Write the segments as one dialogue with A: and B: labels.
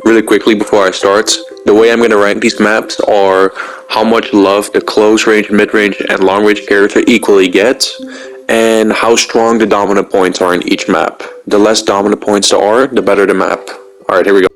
A: Really quickly before I start, the way I'm going to rank these maps are how much love the close range, mid range, and long range character equally get, and how strong the dominant points are in each map. The less dominant points there are, the better the map. Alright, here we go.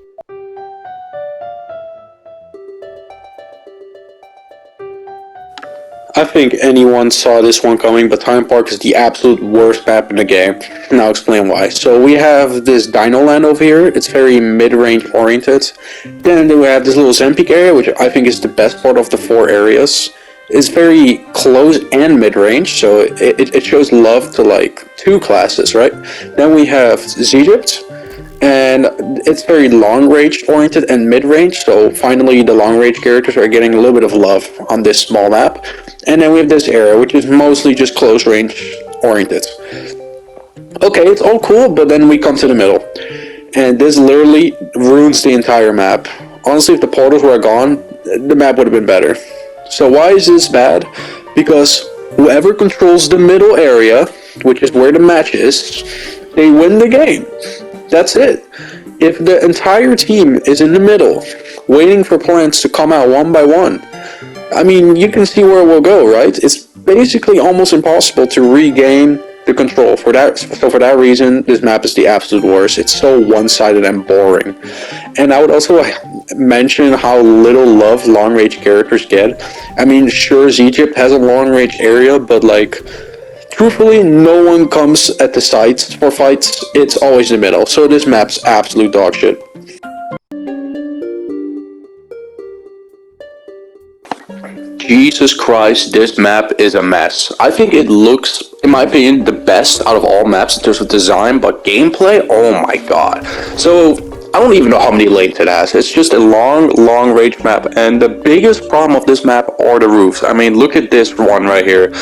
A: I think anyone saw this one coming, but Time Park is the absolute worst map in the game, and I'll explain why. So we have this Dino Land over here, it's very mid-range oriented. Then we have this little Zempic area, which I think is the best part of the four areas. It's very close and mid-range, so it shows love to like two classes, right? Then we have Egypt, and it's very long range oriented and mid range, so finally the long range characters are getting a little bit of love on this small map. And then we have this area, which is mostly just close range oriented. Okay, it's all cool, but then we come to the middle, and this literally ruins the entire map. Honestly, if the portals were gone, the map would have been better. So why is this bad? Because whoever controls the middle area, which is where the match is, they win the game. That's it. If the entire team is in the middle, waiting for plants to come out one by one, I mean, you can see where we'll go, right? It's basically almost impossible to regain the control. For that reason, this map is the absolute worst. It's so one-sided and boring. And I would also mention how little love long-range characters get. I mean, sure, Egypt has a long-range area, but like, truthfully, no one comes at the sides for fights. It's always the middle. So this map's absolute dog shit. Jesus Christ, this map is a mess. I think it looks, in my opinion, the best out of all maps in terms of design, but gameplay, oh my god. So, I don't even know how many lanes it has. It's just a long range map, and the biggest problem of this map are the roofs. I mean, look at this one right here.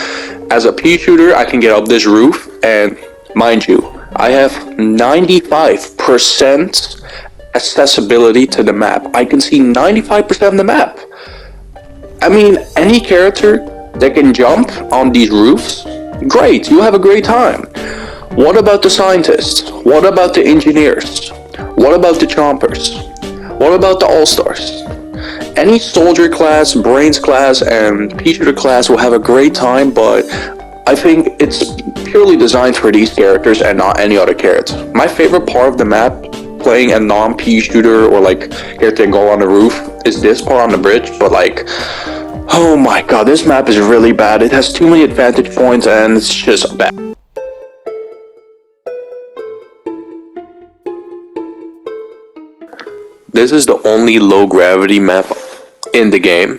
A: As a pea shooter, I can get up this roof, and mind you, I have 95% accessibility to the map. I can see 95% of the map. I mean, any character that can jump on these roofs, great, you have a great time. What about the scientists? What about the engineers? What about the chompers? What about the all-stars? Any soldier class, brains class, and pea shooter class will have a great time, but I think it's purely designed for these characters and not any other character. My favorite part of the map, playing a non-pea shooter or like character that go on the roof, is this part on the bridge, but like, oh my god, this map is really bad. It has too many advantage points and it's just bad. This is the only low gravity map in the game,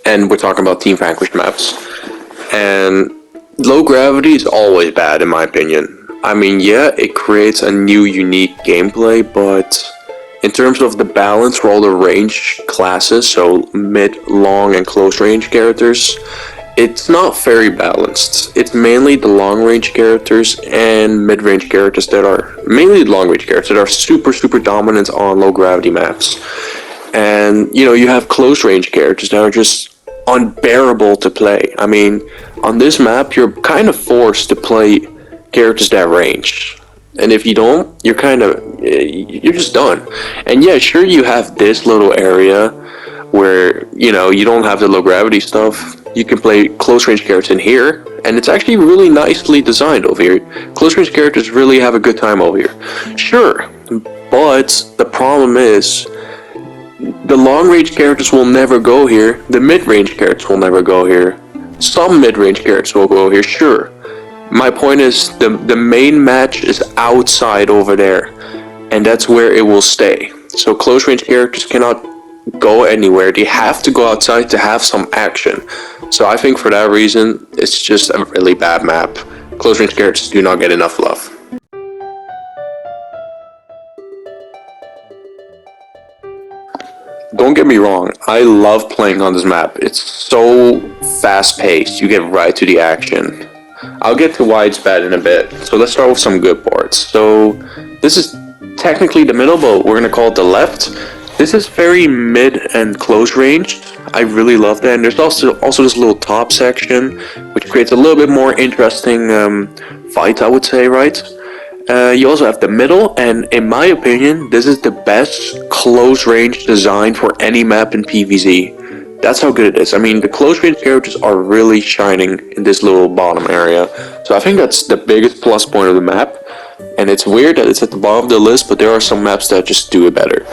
A: and we're talking about Team Vanquish maps. And low gravity is always bad in my opinion. I mean, yeah, it creates a new unique gameplay, but in terms of the balance for all the range classes, so mid, long, and close range characters, it's not very balanced. It's mainly the long range characters and mid range characters that are, mainly long range characters that are super dominant on low gravity maps. And, you know, you have close range characters that are just unbearable to play. I mean, on this map, you're kind of forced to play characters that range. And if you don't, you're you're just done. And yeah, sure, you have this little area where, you know, you don't have the low gravity stuff. You can play close range characters in here, and it's actually really nicely designed over here. Close range characters really have a good time over here. Sure, but the problem is, the long range characters will never go here. The mid range characters will never go here. Some mid range characters will go here, sure. My point is, the main match is outside over there, and that's where it will stay. So close range characters cannot go anywhere. They have to go outside to have some action. So I think for that reason, it's just a really bad map. Close range characters do not get enough love. Don't get me wrong, I love playing on this map. It's so fast paced, you get right to the action. I'll get to why it's bad in a bit, so let's start with some good parts. So this is technically the middle, but we're gonna call it the left. This is very mid and close range. I really love that, and there's also this little top section, which creates a little bit more interesting fight, I would say, right? You also have the middle, and in my opinion, this is the best close range design for any map in PvZ. That's how good it is. I mean, the close range characters are really shining in this little bottom area. So I think that's the biggest plus point of the map. And it's weird that it's at the bottom of the list, but there are some maps that just do it better.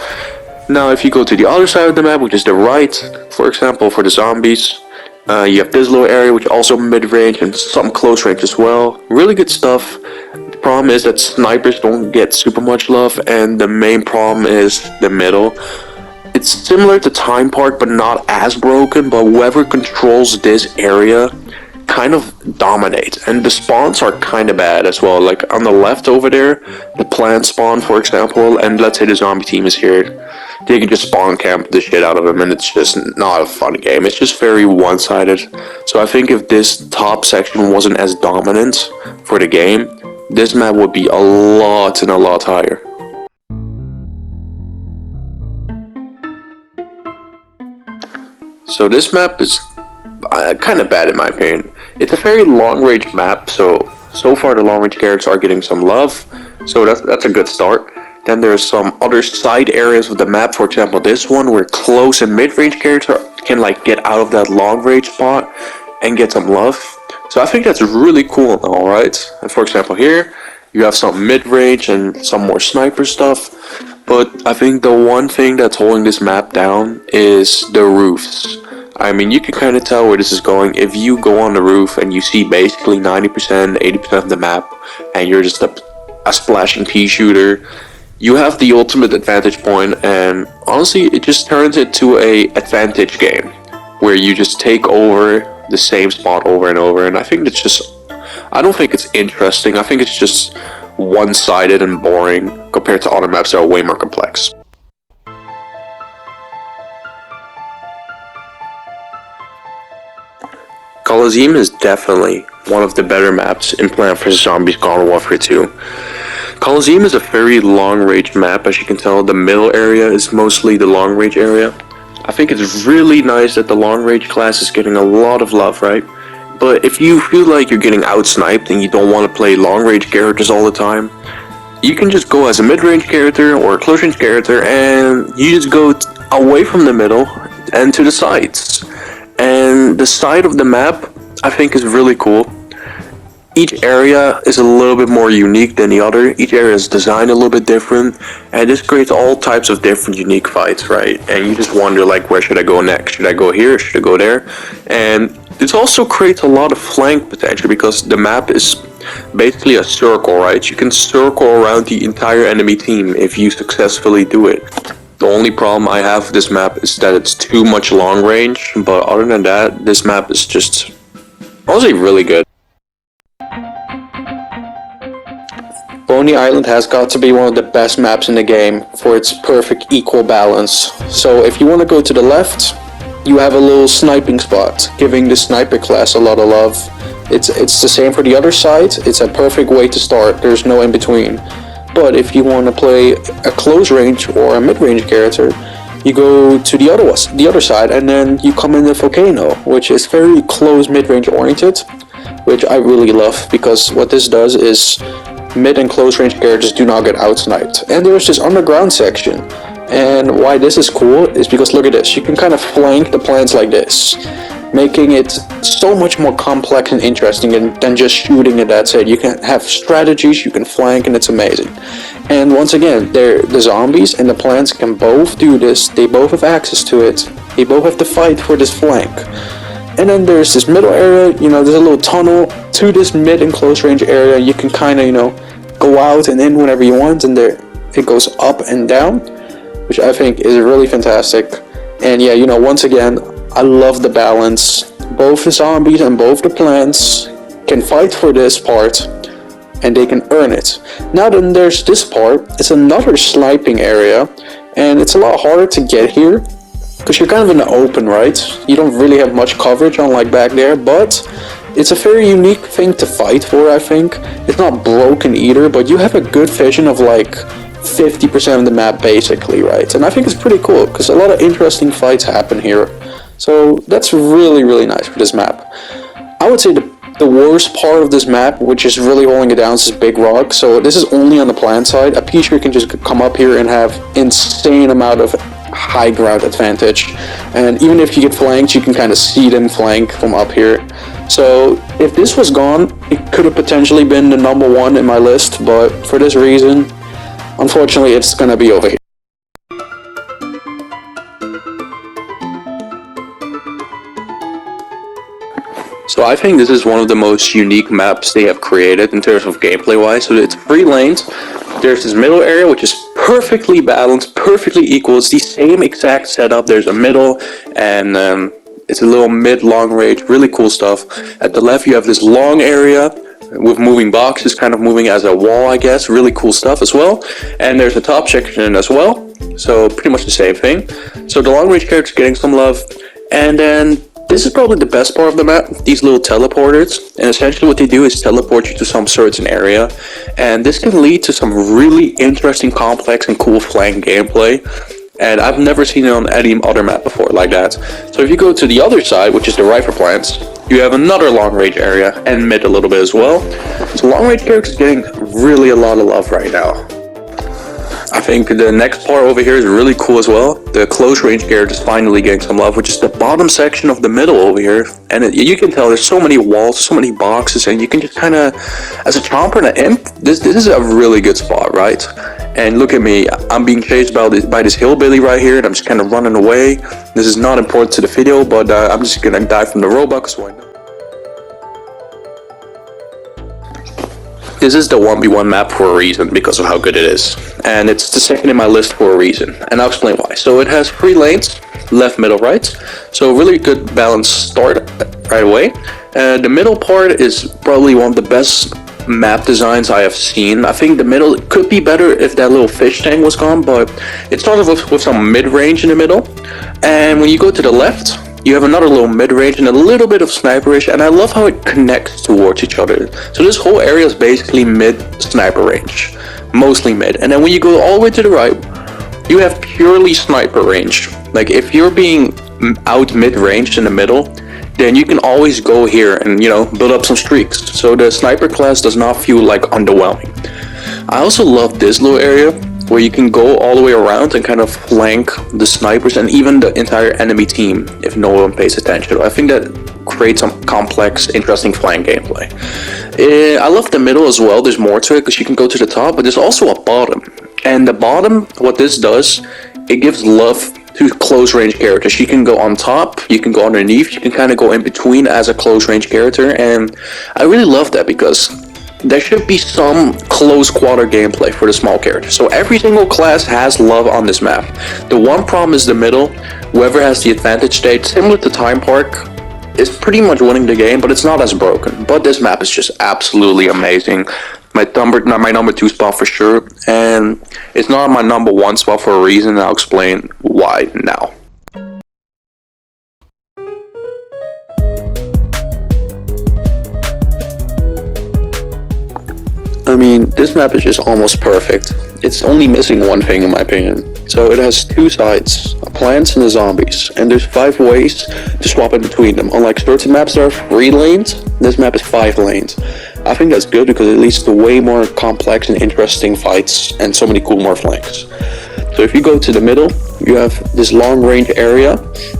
A: Now, if you go to the other side of the map, which is the right, for example, for the zombies, you have this little area, which also mid-range and some close range as well. Really good stuff. The problem is that snipers don't get super much love, and the main problem is the middle. It's similar to Time Park, but not as broken, but whoever controls this area kind of dominates, and the spawns are kind of bad as well. Like on the left over there, the plant spawn, for example, and let's say the zombie team is here, they can just spawn camp the shit out of them, and it's just not a fun game. It's just very one-sided. So I think if this top section wasn't as dominant for the game, this map would be a lot higher. So this map is kind of bad in my opinion. It's a very long-range map, so far the long-range characters are getting some love, so that's a good start. Then there's some other side areas of the map, for example this one, where close and mid-range characters can like get out of that long-range spot and get some love. So I think that's really cool, alright? And for example here, you have some mid-range and some more sniper stuff, but I think the one thing that's holding this map down is the roofs. I mean, you can kind of tell where this is going. If you go on the roof and you see basically 90%, 80% of the map, and you're just a splashing pea shooter, you have the ultimate advantage point, and honestly, it just turns into a advantage game, where you just take over the same spot over and over, and I think it's just, I don't think it's interesting. I think it's just one-sided and boring compared to other maps that are way more complex. Coliseum is definitely one of the better maps in Plant vs. Zombies Garden Warfare 2. Coliseum is a very long-range map. As you can tell, the middle area is mostly the long-range area. I think it's really nice that the long-range class is getting a lot of love, right? But if you feel like you're getting out-sniped and you don't want to play long-range characters all the time, you can just go as a mid-range character or a close-range character, and you just go away from the middle and to the sides. And the side of the map, I think, is really cool. Each area is a little bit more unique than the other. Each area is designed a little bit different, and this creates all types of different unique fights, right? And you just wonder, like, where should I go next? Should I go here? Should I go there? And this also creates a lot of flank potential, because the map is basically a circle, right? You can circle around the entire enemy team if you successfully do it. The only problem I have with this map is that it's too much long range, but other than that, this map is just honestly really good. Boney Island has got to be one of the best maps in the game for its perfect equal balance. So if you want to go to the left, you have a little sniping spot, giving the sniper class a lot of love. It's the same for the other side. It's a perfect way to start. There's no in between. But if you want to play a close range or a mid-range character, you go to the other side, and then you come in the volcano, which is very close mid-range oriented, which I really love, because what this does is mid and close range characters do not get out-sniped. And there's this underground section, and why this is cool is because look at this, you can kind of flank the plants like this, making it so much more complex and interesting than just shooting it. That's it. You can have strategies, you can flank, and it's amazing. And once again, the zombies and the plants can both do this. They both have access to it. They both have to fight for this flank. And then there's this middle area, there's a little tunnel to this mid and close range area. You can kind of, go out and in whenever you want, and there it goes up and down, which I think is really fantastic. And yeah, once again, I love the balance. Both the zombies and both the plants can fight for this part, and they can earn it. Now then there's this part. It's another sniping area, and it's a lot harder to get here, because you're kind of in the open, right? You don't really have much coverage unlike back there, but it's a very unique thing to fight for, I think. It's not broken either, but you have a good vision of like 50% of the map basically, right? And I think it's pretty cool, because a lot of interesting fights happen here. So that's really, really nice for this map. I would say the
B: The worst part of this map, which is really holding it down, is this big rock. So this is only on the plant side. A Pichu can just come up here and have insane amount of high ground advantage. And even if you get flanked, you can kind of see them flank from up here. So if this was gone, it could have potentially been the number one in my list, but for this reason, unfortunately, it's gonna be over here.
A: So I think this is one of the most unique maps they have created in terms of gameplay wise. So it's 3 lanes. There's this middle area which is perfectly balanced, perfectly equal. It's the same exact setup. There's a middle and it's a little mid long range, really cool stuff. At the left you have this long area with moving boxes, kind of moving as a wall, I guess. Really cool stuff as well. And there's a top section as well. So pretty much the same thing. So the long range character is getting some love. And then this is probably the best part of the map, these little teleporters, and essentially what they do is teleport you to some certain area, and this can lead to some really interesting, complex, and cool flank gameplay, and I've never seen it on any other map before like that. So if you go to the other side, which is the rifle plants, you have another long range area, and mid a little bit as well. So long range characters getting really a lot of love right now. I think the next part over here is really cool as well. The close range character is finally getting some love, which is the bottom section of the middle over here. And you can tell there's so many walls, so many boxes, and you can just kind of, as a chomper and an imp, this is a really good spot, right? And look at me, I'm being chased by this hillbilly right here, and I'm just kind of running away. This is not important to the video, but I'm just gonna die from the robot. This is the 1v1 map for a reason, because of how good it is. And it's the second in my list for a reason, and I'll explain why. So it has 3 lanes, left, middle, right. So really good balanced start right away. The middle part is probably one of the best map designs I have seen. I think the middle could be better if that little fish tank was gone, but it started with some mid-range in the middle. And when you go to the left, you have another little mid-range and a little bit of sniperish, and I love how it connects towards each other. So this whole area is basically mid-sniper range, mostly mid. And then when you go all the way to the right, you have purely sniper range. Like if you're being out mid-range in the middle, then you can always go here and, you know, build up some streaks. So the sniper class does not feel like underwhelming. I also love this little area where you can go all the way around and kind of flank the snipers and even the entire enemy team if no one pays attention. I think that creates some complex, interesting flank gameplay. I love the middle as well. There's more to it because you can go to the top, but there's also a bottom. And the bottom, what this does, it gives love to close range characters. You can go on top, you can go underneath, you can kind of go in between as a close range character, and I really love that because there should be some close quarter gameplay for the small characters. So every single class has love on this map. The one problem is the middle. Whoever has the advantage state, similar to Time Park, is pretty much winning the game, but it's not as broken. But this map is just absolutely amazing. My number 2 spot for sure, and it's not my number 1 spot for a reason, and I'll explain why now. I mean, this map is just almost perfect. It's only missing one thing in my opinion. So it has 2 sides, plants and the zombies, and there's 5 ways to swap in between them. Unlike certain maps that are 3 lanes, this map is 5 lanes. I think that's good because it leads to way more complex and interesting fights and so many cool more flanks. So if you go to the middle, you have this long range area,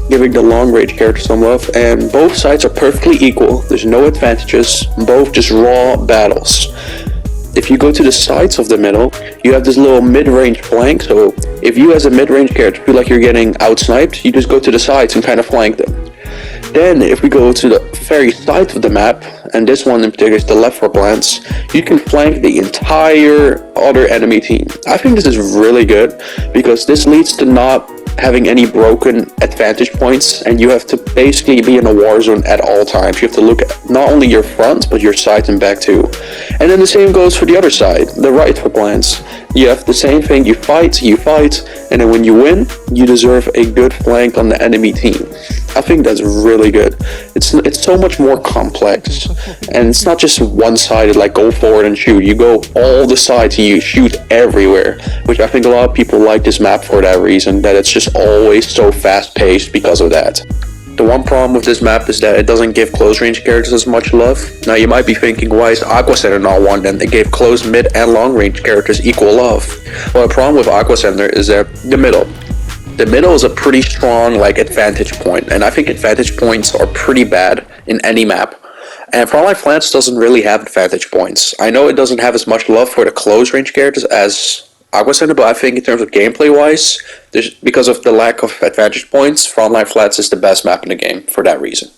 A: giving the long range character some love, and both sides are perfectly equal. There's no advantages, both just raw battles. If you go to the sides of the middle, you have this little mid-range flank, so if you as a mid-range character feel like you're getting out-sniped, you just go to the sides and kind of flank them. Then, if we go to the very side of the map, and this one in particular is the left for plants, you can flank the entire other enemy team. I think this is really good, because this leads to not having any broken advantage points, and you have to basically be in a war zone at all times. You have to look at not only your front, but your sides and back too. And then the same goes for the other side, the right for plants. You have the same thing, you fight, and then when you win, you deserve a good flank on the enemy team. I think that's really good. It's so much more complex, and it's not just one-sided like go forward and shoot. You go all the sides and you shoot everywhere, which I think a lot of people like this map for that reason, that it's just always so fast-paced because of that.
B: The one problem with this map is that it doesn't give close range characters as much love. Now you might be thinking, why is Aqua Center not one then? They gave close, mid, and long range characters equal love. Well, the problem with Aqua Center is that the middle. The middle is a pretty strong advantage point, and I think advantage points are pretty bad in any map. And Frontline Flats doesn't really have advantage points. I know it doesn't have as much love for the close range characters as Aqua Center, but I think in terms of gameplay wise, because of the lack of advantage points, Frontline Flats is the best map in the game for that reason.